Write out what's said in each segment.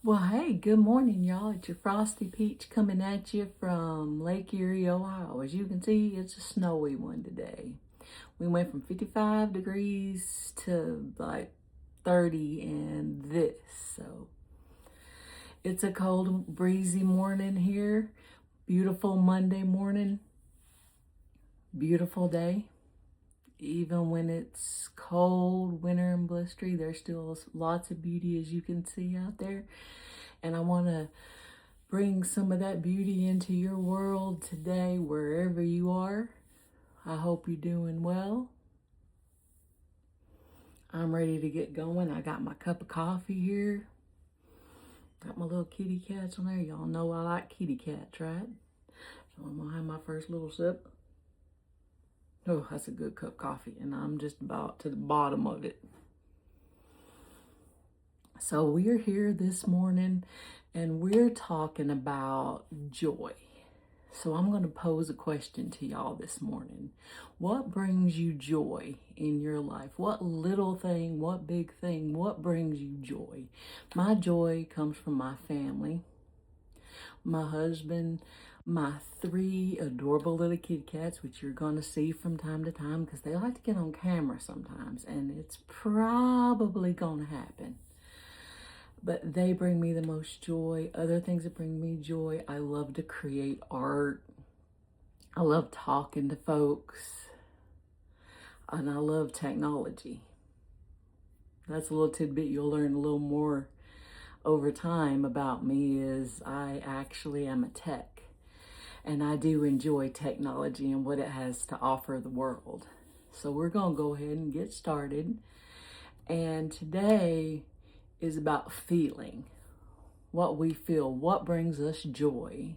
Well, hey, good morning, y'all. It's your Frosty Peach coming at you from Lake Erie, Ohio. As you can see, it's a snowy one today. We went from 55 degrees to like 30 and this. So it's a cold, breezy morning here. Beautiful Monday morning. Beautiful day. Even when it's cold, winter and blistery, there's still lots of beauty, as you can see out there. And I want to bring some of that beauty into your world today, wherever you are. I hope you're doing well. I'm ready to get going. I got my cup of coffee here. Got my little kitty cats on there. Y'all know I like kitty cats, right? So I'm gonna have my first little sip. Oh, that's a good cup of coffee, and I'm just about to the bottom of it. So we're here this morning and we're talking about joy. So I'm going to pose a question to y'all this morning. What brings you joy in your life? What little thing, what big thing, what brings you joy? My joy comes from my family, my husband, my 3 adorable little kitty cats, which you're going to see from time to time because they like to get on camera sometimes, and it's probably going to happen. But they bring me the most joy. Other things that bring me joy, I love to create art. I love talking to folks. And I love technology. That's a little tidbit you'll learn a little more over time about me is I actually am a tech. And I do enjoy technology and what it has to offer the world. So we're going to go ahead and get started. And today is about feeling, what we feel, what brings us joy,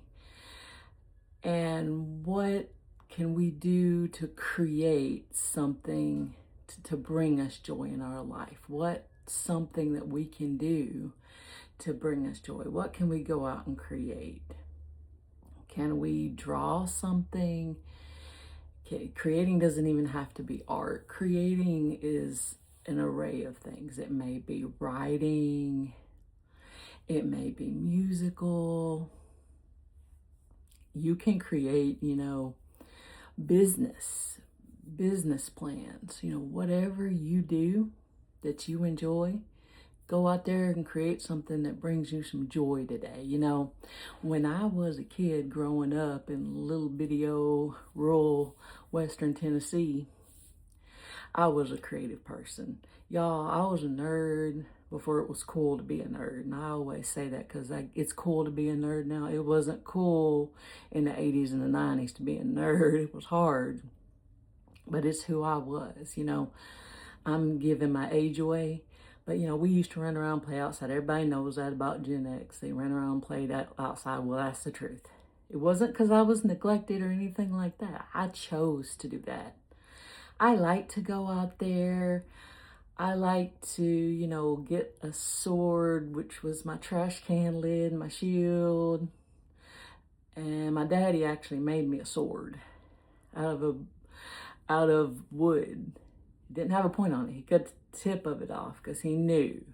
and what can we do to create something to bring us joy in our life. What's something that we can do to bring us joy? What can we go out and create? Can we draw something? Creating doesn't even have to be art. Creating is an array of things. It may be writing, it may be musical. You can create, business plans, whatever you do that you enjoy. Go out there and create something that brings you some joy today. When I was a kid growing up in little bitty old rural Western Tennessee, I was a creative person. Y'all, I was a nerd before it was cool to be a nerd. And I always say that because it's cool to be a nerd now. It wasn't cool in the 80s and the 90s to be a nerd. It was hard. But it's who I was, I'm giving my age away. But, we used to run around and play outside. Everybody knows that about Gen X. They ran around and played outside. Well, that's the truth. It wasn't because I was neglected or anything like that. I chose to do that. I like to go out there. I like to, get a sword, which was my trash can lid, my shield. And my daddy actually made me a sword out of wood. It didn't have a point on it. He cut the tip of it off because he knew.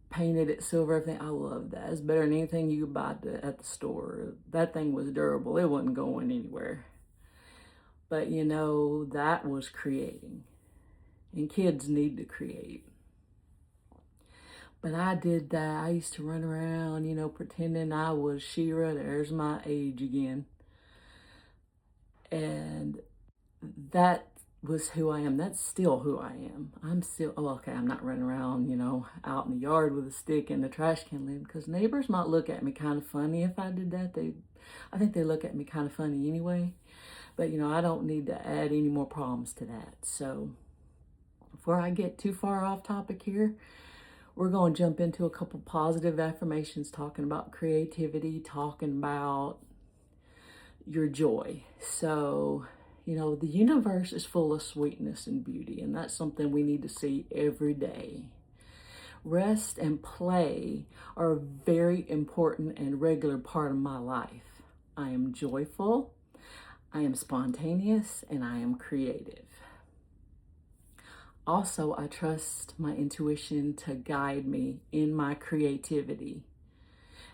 Painted it silver, everything. I love that. It's better than anything you could buy at the store. That thing was durable. It wasn't going anywhere. But that was creating. And kids need to create. But I did that. I used to run around, pretending I was Shira. There's my age again. And that was who I am. That's still who I am. I'm not running around, out in the yard with a stick and a trash can lid because neighbors might look at me kind of funny if I did that. I think they look at me kind of funny anyway. But, I don't need to add any more problems to that. So before I get too far off topic here, we're going to jump into a couple positive affirmations talking about creativity, talking about your joy. So, the universe is full of sweetness and beauty, and that's something we need to see every day. Rest and play are a very important and regular part of my life. I am joyful, I am spontaneous, and I am creative. Also, I trust my intuition to guide me in my creativity.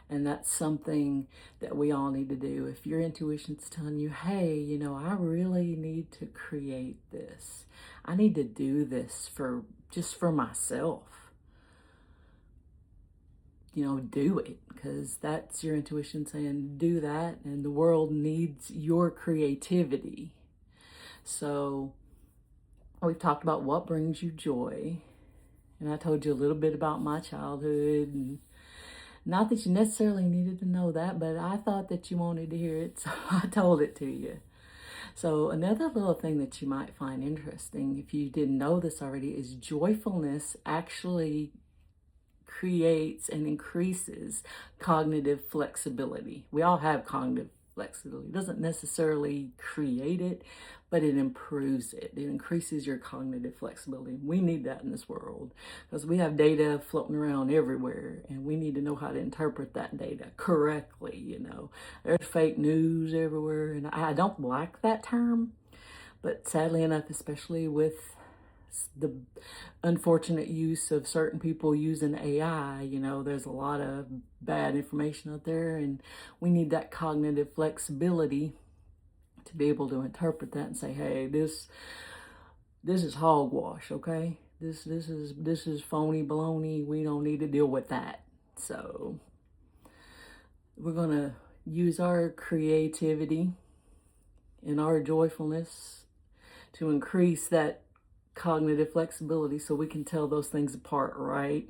And that's something that we all need to do. If your intuition's telling you, hey, I really need to create this. I need to do this just for myself. Do it, because that's your intuition saying do that, and the world needs your creativity. So we've talked about what brings you joy, and I told you a little bit about my childhood, and not that you necessarily needed to know that, but I thought that you wanted to hear it, so I told it to you. So another little thing that you might find interesting, if you didn't know this already, is joyfulness actually creates and increases cognitive flexibility. We all have cognitive flexibility. It doesn't necessarily create it, but it improves it. It increases your cognitive flexibility. We need that in this world because we have data floating around everywhere, and we need to know how to interpret that data correctly. There's fake news everywhere, and I don't like that term, but sadly enough, especially with the unfortunate use of certain people using AI, there's a lot of bad information out there, and we need that cognitive flexibility to be able to interpret that and say, hey, this is hogwash, okay? This is phony baloney. We don't need to deal with that. So we're gonna use our creativity and our joyfulness to increase that cognitive flexibility so we can tell those things apart, right?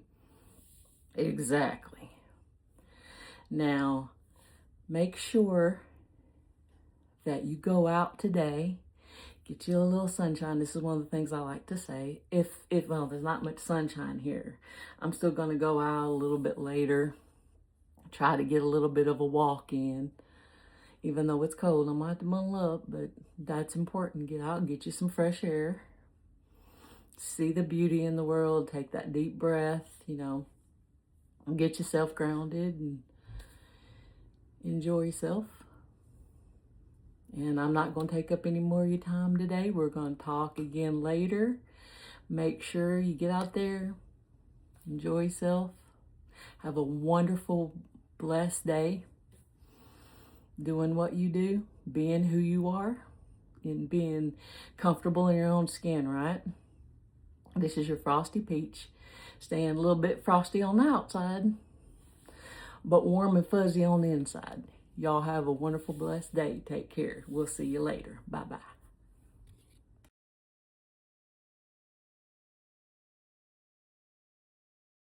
Exactly. Now, make sure that you go out today, get you a little sunshine. This is one of the things I like to say. If well, there's not much sunshine here, I'm still going to go out a little bit later, try to get a little bit of a walk in. Even though it's cold, I might have to bundle up, but that's important. Get out and get you some fresh air. See the beauty in the world, take that deep breath, get yourself grounded and enjoy yourself. And I'm not going to take up any more of your time today. We're going to talk again later. Make sure you get out there, enjoy yourself, have a wonderful, blessed day, doing what you do, being who you are, and being comfortable in your own skin, right? This is your Frosty Peach, staying a little bit frosty on the outside, but warm and fuzzy on the inside. Y'all have a wonderful, blessed day. Take care. We'll see you later. Bye-bye.